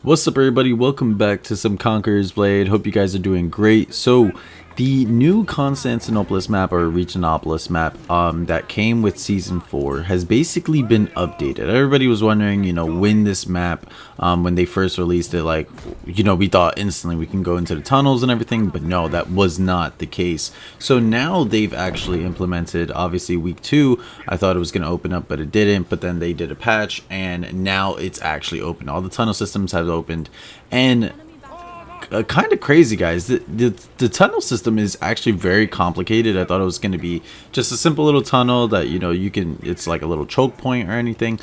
What's up, everybody? Welcome back to some Conqueror's Blade. Hope you guys are doing great. So, the new Constantinopolis map, or Regionopolis map, that came with Season 4 has basically been updated. Everybody was wondering, when this map, when they first released it, like, we thought instantly we can go into the tunnels and everything, but no, that was not the case. So now they've actually implemented, obviously week 2, I thought it was going to open up, but it didn't, but then they did a patch, and now it's actually open. All the tunnel systems have opened, and kind of crazy, guys. The tunnel system is actually very complicated. I thought it was going to be just a simple little tunnel that you can, it's like a little choke point or anything.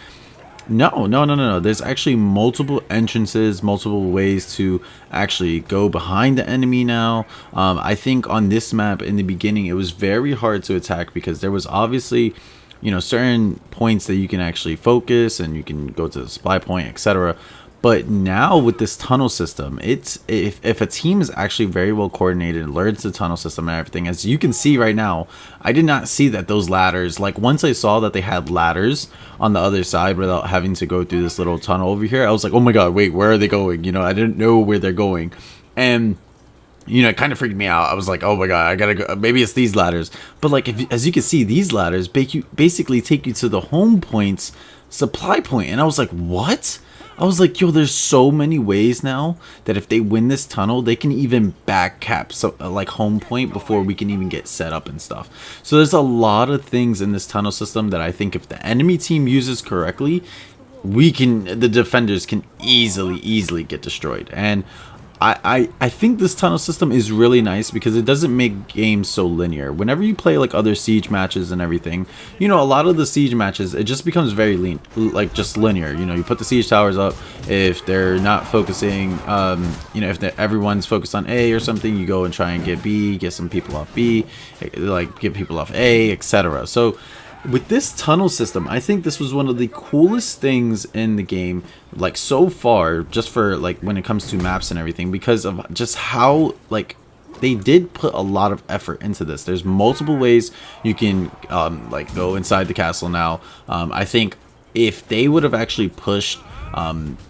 No. There's actually multiple entrances, multiple ways to actually go behind the enemy now. I think on this map in the beginning it was very hard to attack because there was obviously certain points that you can actually focus and you can go to the supply point, etc. But now with this tunnel system, it's if a team is actually very well coordinated and learns the tunnel system and everything, as you can see right now, I did not see that those ladders, like once I saw that they had ladders on the other side without having to go through this little tunnel over here, I was like, oh my god, wait, where are they going? I didn't know where they're going. And it kind of freaked me out. I was like, oh my god, I gotta go. Maybe it's these ladders. But like, as you can see, these ladders basically take you to the home point's supply point. And I was like, what? I was like, yo, there's so many ways now that if they win this tunnel, they can even back cap like home point before we can even get set up and stuff. So there's a lot of things in this tunnel system that I think if the enemy team uses correctly, the defenders can easily get destroyed. And I think this tunnel system is really nice because it doesn't make games so linear. Whenever you play like other siege matches and everything, a lot of the siege matches, it just becomes very lean, like just linear. You put the siege towers up. If they're not focusing, if everyone's focused on A or something, you go and try and get B, get some people off B, like get people off A, etc. So with this tunnel system, I think this was one of the coolest things in the game, like so far, just for like when it comes to maps and everything, because of just how like they did put a lot of effort into this. There's multiple ways you can like go inside the castle now. I think if they would have actually pushed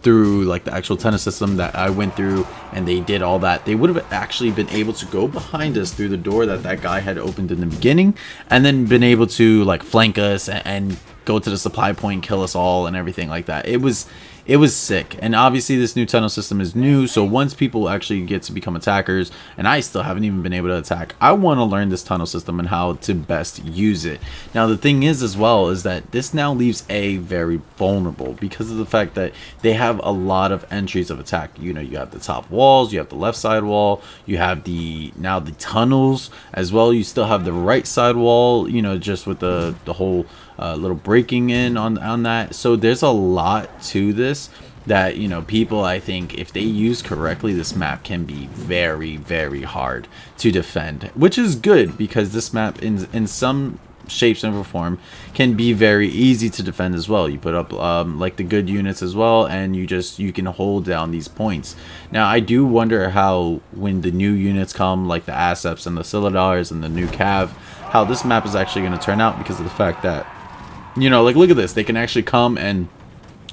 through like the actual tunnel system that I went through, and they did all that, they would have actually been able to go behind us through the door that guy had opened in the beginning, and then been able to like flank us and go to the supply point, kill us all and everything like that. It was sick. And obviously this new tunnel system is new, so once people actually get to become attackers, and I still haven't even been able to attack, I want to learn this tunnel system and how to best use it. Now the thing is as well is that this now leaves A very vulnerable because of the fact that they have a lot of entries of attack. You have the top walls, you have the left side wall, you have the tunnels as well, you still have the right side wall, just with the whole little breaking in on that. So there's a lot to this that people, I think if they use correctly, this map can be very hard to defend, which is good because this map in some shapes and form can be very easy to defend as well. You put up like the good units as well, and you can hold down these points. Now I do wonder how when the new units come, like the Asseps and the Silidars and the new Cav, how this map is actually going to turn out, because of the fact that like look at this, they can actually come and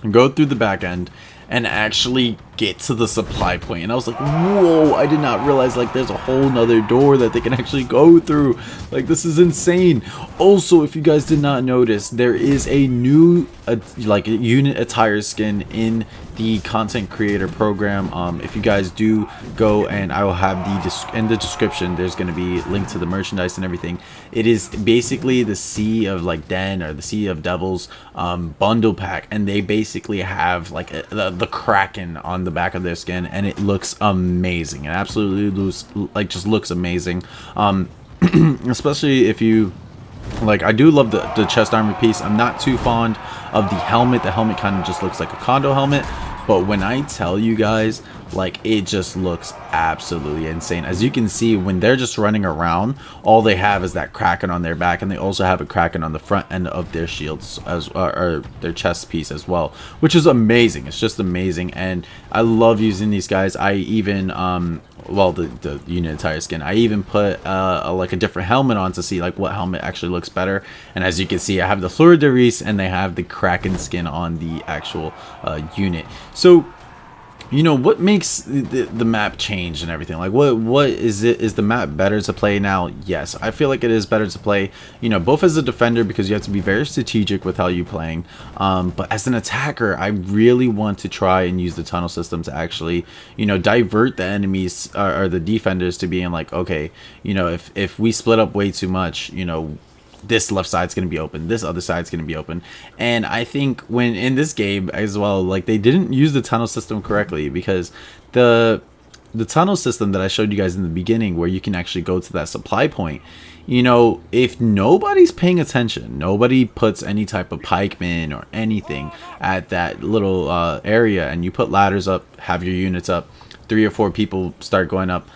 go through the back end and actually get to the supply point. And I was like, whoa, I did not realize like there's a whole nother door that they can actually go through. Like, this is insane. Also, if you guys did not notice, there is a new like unit attire skin in the content creator program. If you guys do go, and I will have in the description, there's going to be linked to the merchandise and everything. It is basically the Sea of like Den, or the Sea of Devils bundle pack, and they basically have like the Kraken on the back of their skin, and it looks amazing. It absolutely just looks amazing. Especially if you like, I do love the chest armor piece. I'm not too fond of the helmet. The helmet kind of just looks like a condo helmet, but when I tell you guys, like, it just looks absolutely insane. As you can see, when they're just running around, all they have is that Kraken on their back, and they also have a Kraken on the front end of their shields, or their chest piece as well, which is amazing. It's just amazing, and I love using these guys. I even well, the unit attire skin, I even put like a different helmet on to see like what helmet actually looks better. And as you can see, I have the Fleur de Ris, and they have the Kraken skin on the actual unit. So you know, what makes the map change and everything? Like, what is it? Is the map better to play now? Yes, I feel like it is better to play, you know, both as a defender, because you have to be very strategic with how you playing, but as an attacker, I really want to try and use the tunnel system to actually, you know, divert the enemies, or the defenders, to being like, okay, you know, if we split up way too much, you know, this left side's going to be open, this other side's going to be open. And I think when in this game as well, like, they didn't use the tunnel system correctly, because the tunnel system that I showed you guys in the beginning, where you can actually go to that supply point, you know, if nobody's paying attention, nobody puts any type of pikemen or anything at that little area, and you put ladders up, have your units up, 3 or 4 people start going up,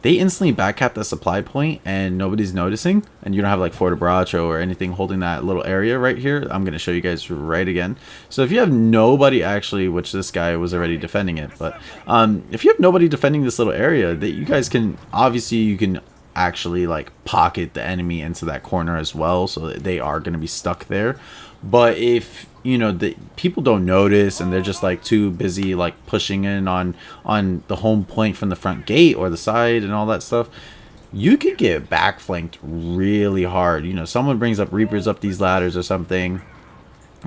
they instantly backcap that supply point, and nobody's noticing, and you don't have like Fort Abracho or anything holding that little area right here. I'm going to show you guys right again. So if you have nobody actually, which this guy was already defending it, but if you have nobody defending this little area, that you guys can, obviously you can actually like pocket the enemy into that corner as well, so that they are going to be stuck there. But if, you know, the people don't notice, and they're just like too busy like pushing in on the home point from the front gate or the side and all that stuff, you could get backflanked really hard. You know, someone brings up Reapers up these ladders or something,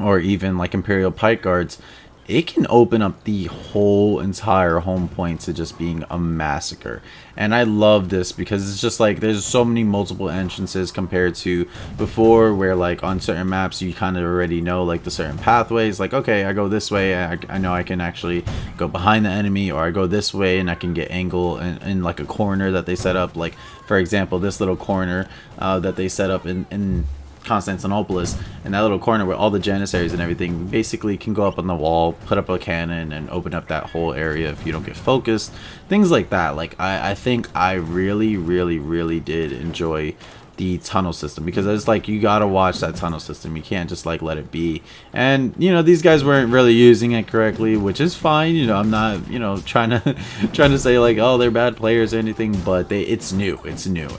or even like Imperial Pike Guards, it can open up the whole entire home point to just being a massacre. And I love this, because it's just like there's so many multiple entrances compared to before, where like on certain maps you kind of already know like the certain pathways, like, okay, I go this way, I know I can actually go behind the enemy, or I go this way and I can get angle in like a corner that they set up. Like, for example, this little corner that they set up in Constantinople, and that little corner where all the janissaries and everything basically can go up on the wall, put up a cannon, and open up that whole area if you don't get focused, things like that. Like, I think I really did enjoy the tunnel system, because it's like, you gotta watch that tunnel system, you can't just like let it be. And you know, these guys weren't really using it correctly, which is fine. You know, I'm not, you know, trying to say like, oh, they're bad players or anything, but it's new,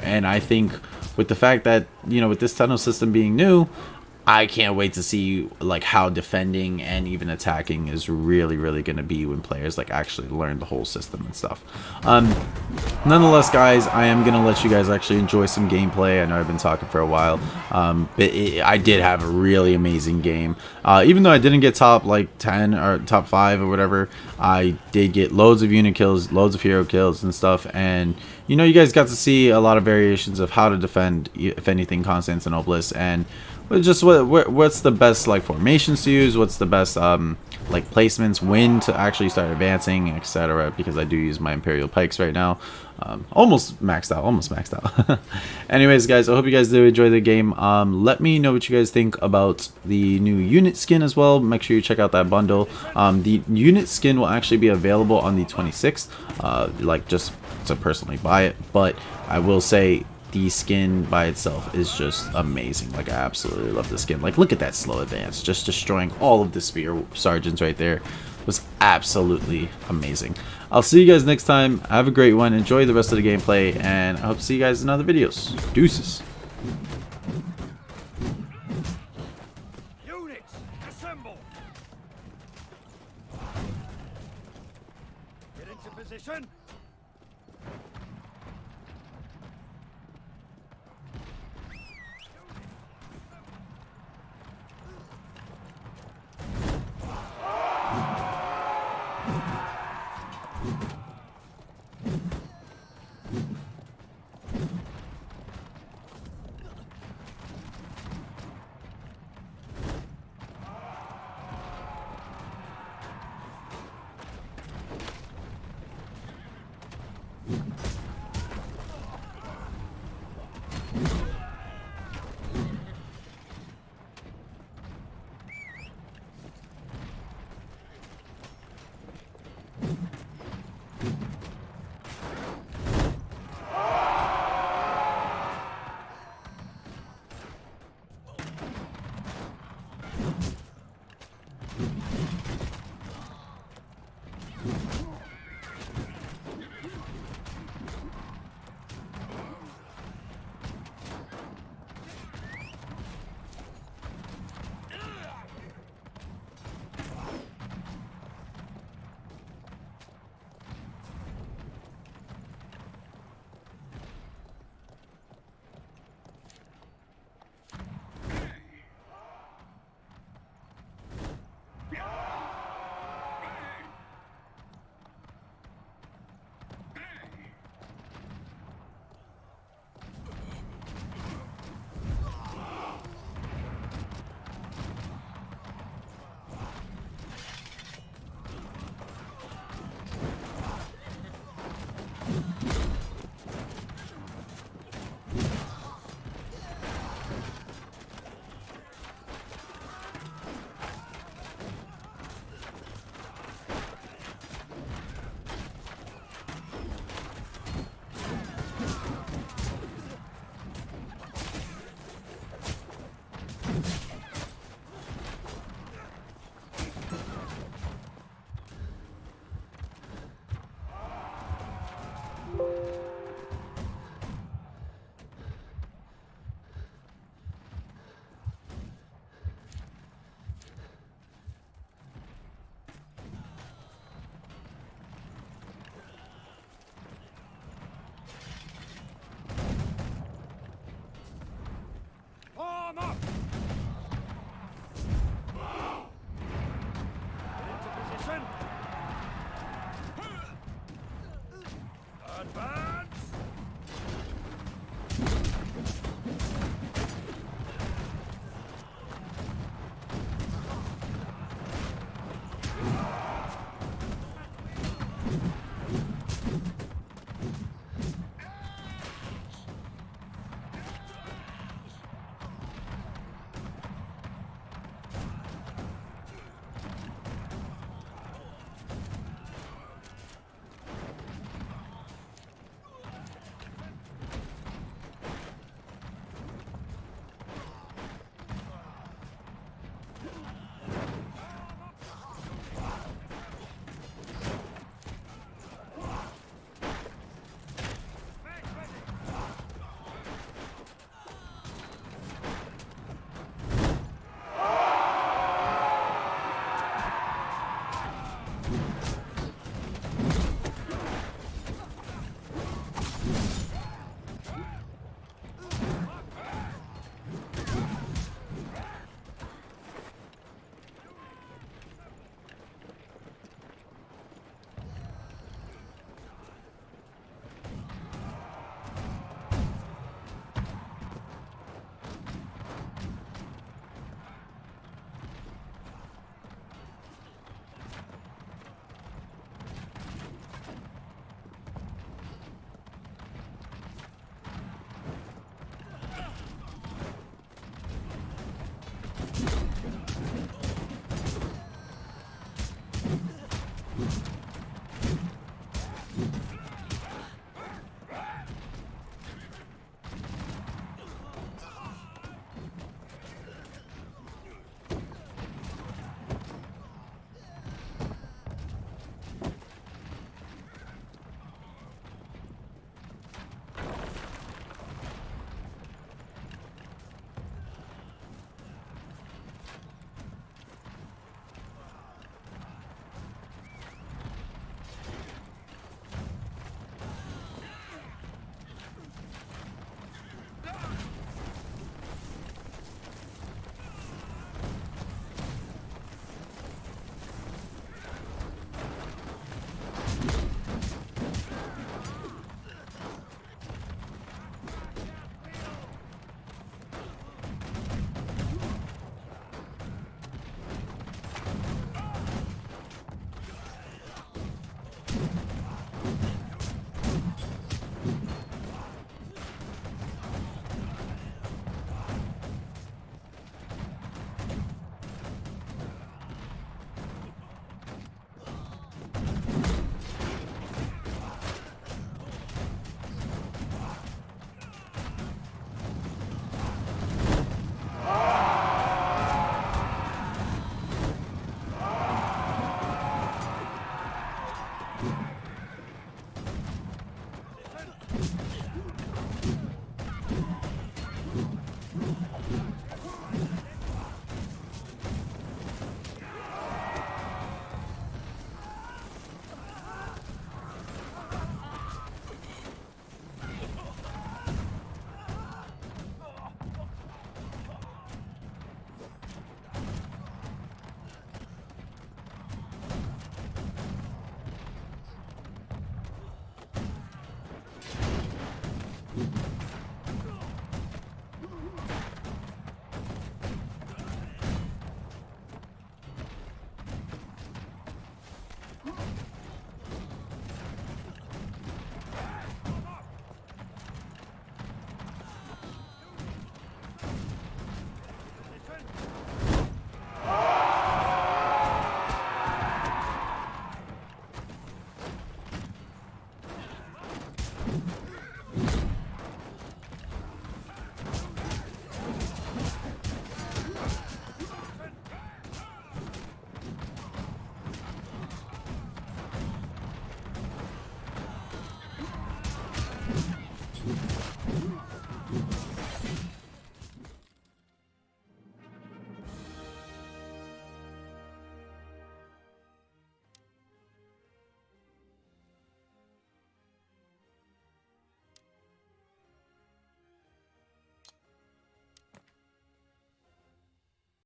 and I think with the fact that, you know, with this tunnel system being new, I can't wait to see like how defending and even attacking is really going to be when players like actually learn the whole system and stuff. Nonetheless, guys, I am gonna let you guys actually enjoy some gameplay. I know I've been talking for a while, but I did have a really amazing game. Even though I didn't get top like 10 or top 5 or whatever, I did get loads of unit kills, loads of hero kills and stuff. And you know, you guys got to see a lot of variations of how to defend, if anything, Constantinople, and just what's the best like formations to use, what's the best like placements, when to actually start advancing, etc. Because I do use my Imperial Pikes right now, almost maxed out. Anyways, guys, I hope you guys do enjoy the game. Let me know what you guys think about the new unit skin as well. Make sure you check out that bundle. The unit skin will actually be available on the 26th, like just to personally buy it, but I will say the skin by itself is just amazing. Like, I absolutely love the skin. Like, look at that slow advance, just destroying all of the spear sergeants right there. Was absolutely amazing. I'll see you guys next time. Have a great one. Enjoy the rest of the gameplay, and I hope to see you guys in other videos. Deuces. Units, assemble. Get into position.